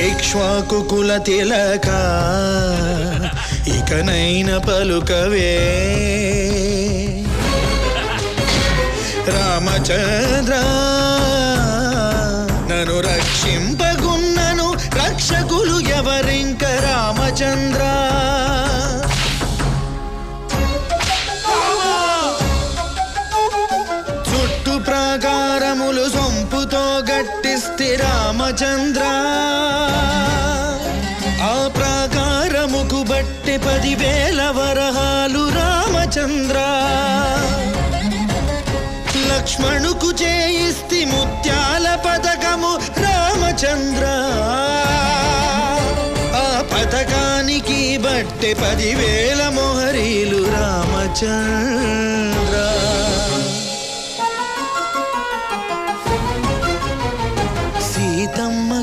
ఇక్ష్వాకుకుల తిలక ఇకనైన పలుకవే రామచంద్ర నన్ను రక్షింపగున్నను రక్షకులు ఎవరింక రామచంద్ర చుట్టు ప్రాకారములు సొంపుతో గట్టిస్తే రామచంద్ర ఆ ప్రాకారముకు బట్టి 10,000 వరహాలు రామచంద్ర లక్ష్మణుకు చేయిస్తి ముత్యాల పథకము రామచంద్ర ఆ పథకానికి బట్టి 10,000 మొహరీలు రామచంద్ర